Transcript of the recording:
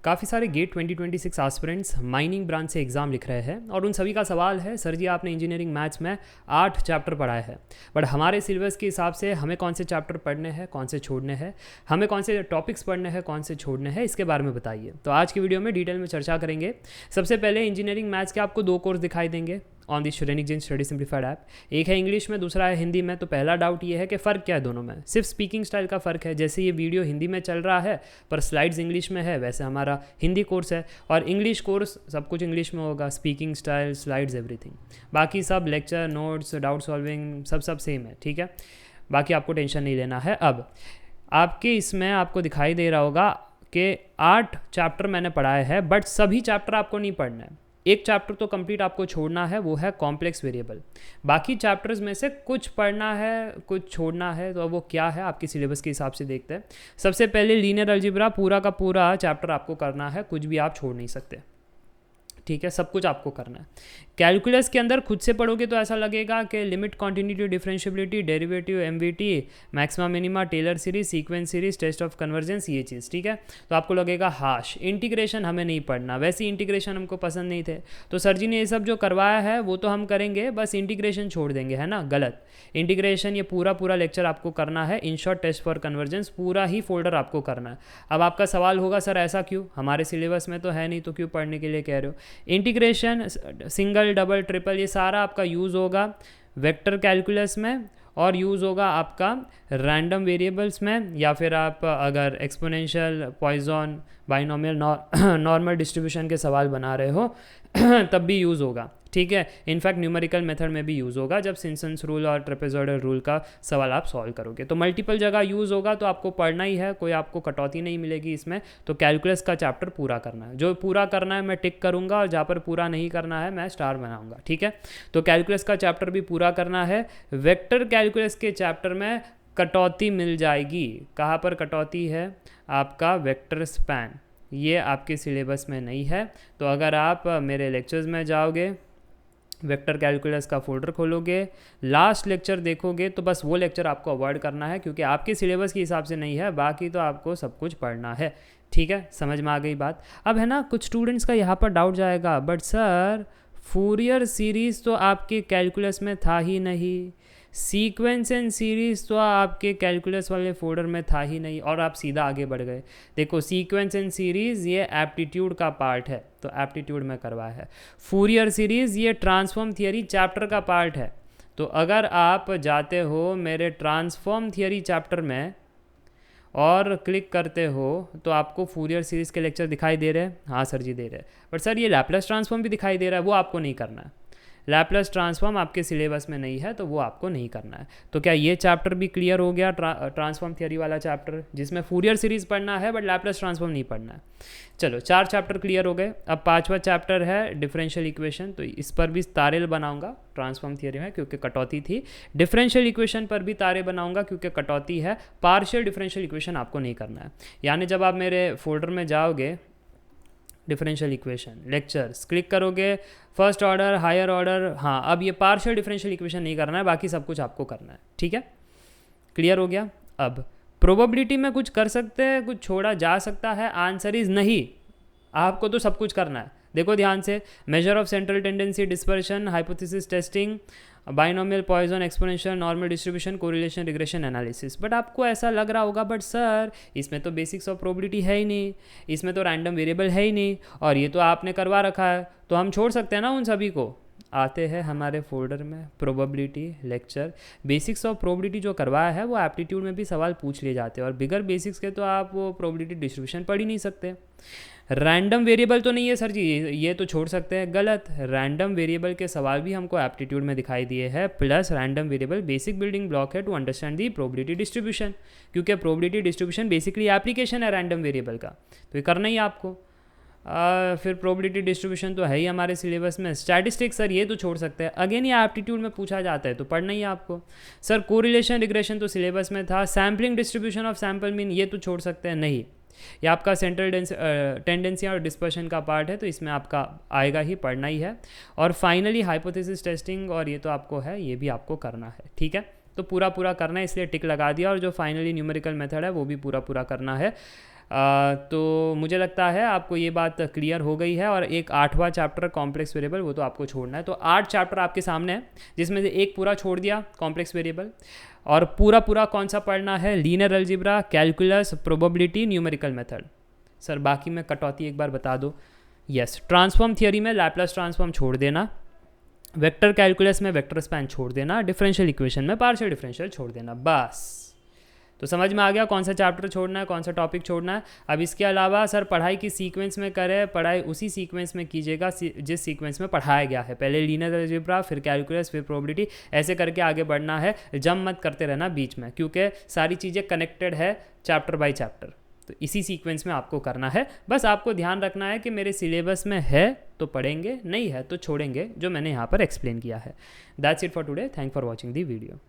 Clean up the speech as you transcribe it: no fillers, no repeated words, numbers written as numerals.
काफ़ी सारे gate 2026 aspirants mining branch से एग्ज़ाम लिख रहे हैं और उन सभी का सवाल है, सर जी आपने इंजीनियरिंग मैथ्स में 8 चैप्टर पढ़ाए हैं, बट हमारे सिलेबस के हिसाब से हमें कौन से चैप्टर पढ़ने हैं, कौन से छोड़ने हैं, हमें कौन से टॉपिक्स पढ़ने हैं, कौन से छोड़ने हैं, इसके बारे में बताइए। तो आज की वीडियो में डिटेल में चर्चा करेंगे। सबसे पहले इंजीनियरिंग मैथ्स के आपको 2 कोर्स दिखाई देंगे on the Shrenik Jain study simplified app. एक है इंग्लिश में, दूसरा है हिंदी में। तो पहला डाउट ये है कि फ़र्क क्या है दोनों में। सिर्फ स्पीकिंग स्टाइल का फ़र्क है, जैसे ये वीडियो हिंदी में चल रहा है पर स्लाइड्स इंग्लिश में है, वैसे हमारा हिंदी कोर्स है और इंग्लिश कोर्स सब कुछ इंग्लिश में होगा, स्पीकिंग स्टाइल, स्लाइड्स, एवरीथिंग। बाकी सब लेक्चर, नोट्स, डाउट सॉल्विंग सब सेम है, ठीक है। बाकी आपको टेंशन नहीं लेना है। अब आपके इसमें आपको दिखाई दे रहा होगा कि 8 चैप्टर मैंने पढ़ाए हैं, बट सभी चैप्टर आपको नहीं पढ़ना है। एक चैप्टर तो कंप्लीट आपको छोड़ना है, वो है कॉम्प्लेक्स वेरिएबल। बाकी चैप्टर्स में से कुछ पढ़ना है, कुछ छोड़ना है। तो अब वो क्या है आपकी सिलेबस के हिसाब से देखते हैं। सबसे पहले लीनियर अलजेब्रा पूरा का पूरा चैप्टर आपको करना है, कुछ भी आप छोड़ नहीं सकते, ठीक है। सब कुछ आपको करना है। कैलकुलस के अंदर खुद से पढ़ोगे तो ऐसा लगेगा कि limit, continuity, differentiability, derivative, MVT, maxima minima, Taylor series, sequence series, test of convergence, ये चीज़, ठीक है। तो आपको लगेगा हाश, इंटीग्रेशन हमें नहीं पढ़ना, वैसे इंटीग्रेशन हमको पसंद नहीं थे, तो सर जी ने ये सब जो करवाया है वो तो हम करेंगे, बस इंटीग्रेशन छोड़ देंगे, है ना। गलत। इंटीग्रेशन ये पूरा लेक्चर आपको करना है। In short, test for convergence पूरा ही फोल्डर आपको करना है। अब आपका सवाल होगा, सर ऐसा क्यों, हमारे सिलेबस में तो है नहीं, तो क्यों पढ़ने के लिए कह रहे हो। इंटीग्रेशन, सिंगल, डबल, ट्रिपल, ये सारा आपका यूज़ होगा वेक्टर कैलकुलस में और यूज़ होगा आपका रैंडम वेरिएबल्स में, या फिर आप अगर exponential, Poisson, binomial, normal distribution के सवाल बना रहे हो तब भी यूज़ होगा, ठीक है। इनफैक्ट न्यूमेरिकल मेथड में भी यूज़ होगा जब सिम्पसन्स रूल और ट्रेपेजॉइडल रूल का सवाल आप सॉल्व करोगे। तो मल्टीपल जगह यूज़ होगा, तो आपको पढ़ना ही है, कोई आपको कटौती नहीं मिलेगी इसमें। तो कैलकुलस का चैप्टर पूरा करना है, जो पूरा करना है मैं टिक करूँगा और जहाँ पर पूरा नहीं करना है मैं स्टार बनाऊँगा, ठीक है। तो कैलकुलस का चैप्टर भी पूरा करना है। वेक्टर कैलकुलस के चैप्टर में कटौती मिल जाएगी। कहाँ पर कटौती है, आपका वेक्टर स्पैन, ये आपके सिलेबस में नहीं है। तो अगर आप मेरे लेक्चर्स में जाओगे, वेक्टर कैलकुलस का फोल्डर खोलोगे, लास्ट लेक्चर देखोगे, तो बस वो लेक्चर आपको अवॉइड करना है क्योंकि आपके सिलेबस के हिसाब से नहीं है। बाकी तो आपको सब कुछ पढ़ना है, ठीक है। समझ में आ गई बात। अब है ना, कुछ स्टूडेंट्स का यहाँ पर डाउट जाएगा, बट सर फूरियर सीरीज़ तो आपके कैलकुलस में था ही नहीं, सीक्वेंस एंड सीरीज़ तो आपके कैलकुलस वाले फोल्डर में था ही नहीं, और आप सीधा आगे बढ़ गए। देखो, सीक्वेंस एंड सीरीज़ ये एप्टीट्यूड का पार्ट है, तो एप्टीट्यूड में करवाया है। फूरियर सीरीज़ ये ट्रांसफॉर्म थियरी चैप्टर का पार्ट है। तो अगर आप जाते हो मेरे ट्रांसफॉर्म थियरी चैप्टर में और क्लिक करते हो तो आपको फूरियर सीरीज़ के लेक्चर दिखाई दे रहे हैं। हाँ सर जी दे रहे हैं, बट सर ये लैप्लेस ट्रांसफॉर्म भी दिखाई दे रहा है, वो आपको नहीं करना है। लैप्लेस ट्रांसफॉर्म आपके सिलेबस में नहीं है, तो वो आपको नहीं करना है। तो क्या ये चैप्टर भी क्लियर हो गया, ट्रांसफॉर्म थियरी वाला चैप्टर, जिसमें फूरियर सीरीज़ पढ़ना है बट लैप्लेस ट्रांसफॉर्म नहीं पढ़ना है। चलो 4 चैप्टर क्लियर हो गए। अब 5वां चैप्टर है डिफरेंशियल इक्वेशन। तो इस पर भी तारे बनाऊंगा ट्रांसफॉर्म थियरी में क्योंकि कटौती थी। डिफरेंशियल इक्वेशन पर भी तारे बनाऊंगा क्योंकि कटौती है। पार्शियल डिफरेंशियल इक्वेशन आपको नहीं करना है। यानी जब आप मेरे फोल्डर में जाओगे, डिफरेंशियल इक्वेशन लेक्चर्स क्लिक करोगे, फर्स्ट ऑर्डर, हायर ऑर्डर, हाँ अब ये पार्शियल डिफरेंशियल इक्वेशन नहीं करना है, बाकी सब कुछ आपको करना है, ठीक है। क्लियर हो गया। अब प्रोबेबिलिटी में कुछ कर सकते हैं, कुछ छोड़ा जा सकता है, आंसर इज नहीं, आपको तो सब कुछ करना है। देखो ध्यान से, measure of central tendency, dispersion, hypothesis testing, binomial, Poisson, exponential, normal distribution, correlation, regression analysis. But आपको ऐसा लग रहा होगा, बट सर इसमें तो बेसिक्स ऑफ प्रोबेबिलिटी है ही नहीं, इसमें तो रैंडम वेरिएबल है ही नहीं, और ये तो आपने करवा रखा है, तो हम छोड़ सकते हैं ना उन सभी को। आते हैं हमारे फोल्डर में probability lecture. Basics of probability जो करवाया है वो एप्टीट्यूड में भी सवाल पूछ लिए जाते हैं, और बिगर बेसिक्स के तो आप वो प्रोबेबिलिटी डिस्ट्रीब्यूशन पढ़ ही नहीं सकते। रैंडम वेरिएबल तो नहीं है सर जी, ये तो छोड़ सकते हैं। गलत। रैंडम वेरिएबल के सवाल भी हमको एप्टीट्यूड में दिखाई दिए हैं, plus random variable basic building block है to understand the probability distribution, क्योंकि प्रोबेबिलिटी डिस्ट्रीब्यूशन बेसिकली एप्लीकेशन है रैंडम वेरिएबल का, तो ये करना ही आपको। फिर प्रोबेबिलिटी डिस्ट्रीब्यूशन तो है ही हमारे सिलेबस में। स्टैटिस्टिक्स सर ये तो छोड़ सकते हैं, अगेन ये एप्टीट्यूड में पूछा जाता है तो पढ़ना ही आपको। सर कोरिलेशन, रिग्रेशन तो सिलेबस में था। Sampling, distribution of sample mean, ये तो छोड़ सकते हैं, नहीं। ये आपका सेंट्रल टेंडेंसी और डिस्पर्शन का पार्ट है, तो इसमें आपका आएगा ही, पढ़ना ही है। और फाइनली हाइपोथेसिस टेस्टिंग, और ये तो आपको है, ये भी आपको करना है, ठीक है। तो पूरा करना है, इसलिए टिक लगा दिया। और जो फाइनली न्यूमेरिकल मेथड है वो भी पूरा करना है। तो मुझे लगता है आपको ये बात क्लियर हो गई है। और एक 8वां चैप्टर कॉम्प्लेक्स वेरिएबल, वो तो आपको छोड़ना है। तो 8 चैप्टर आपके सामने है, जिसमें से एक पूरा छोड़ दिया कॉम्प्लेक्स वेरिएबल, और पूरा पूरा कौन सा पढ़ना है, linear algebra, calculus, probability, numerical method. Sir बाकी में कटौती एक बार बता दो। यस, ट्रांसफॉर्म थियोरी में लैपलास ट्रांसफॉर्म छोड़ देना, वेक्टर कैलकुलस में वेक्टर स्पैन छोड़ देना, डिफरेंशियल इक्वेशन में पार्शियल डिफरेंशियल छोड़ देना, बस। तो समझ में आ गया कौन सा चैप्टर छोड़ना है, कौन सा टॉपिक छोड़ना है। अब इसके अलावा सर पढ़ाई की सीक्वेंस में करें, पढ़ाई उसी सीक्वेंस में कीजिएगा जिस सीक्वेंस में पढ़ाया गया है। पहले लीनियर अलजेब्रा, फिर कैलकुलस, फिर प्रोबेबिलिटी, ऐसे करके आगे बढ़ना है। जंप मत करते रहना बीच में, क्योंकि सारी चीज़ें कनेक्टेड है चैप्टर बाय चैप्टर। तो इसी सीक्वेंस में आपको करना है। बस आपको ध्यान रखना है कि मेरे सिलेबस में है तो पढ़ेंगे, नहीं है तो छोड़ेंगे, जो मैंने यहाँ पर एक्सप्लेन किया है। That's it for today. Thank for watching the video.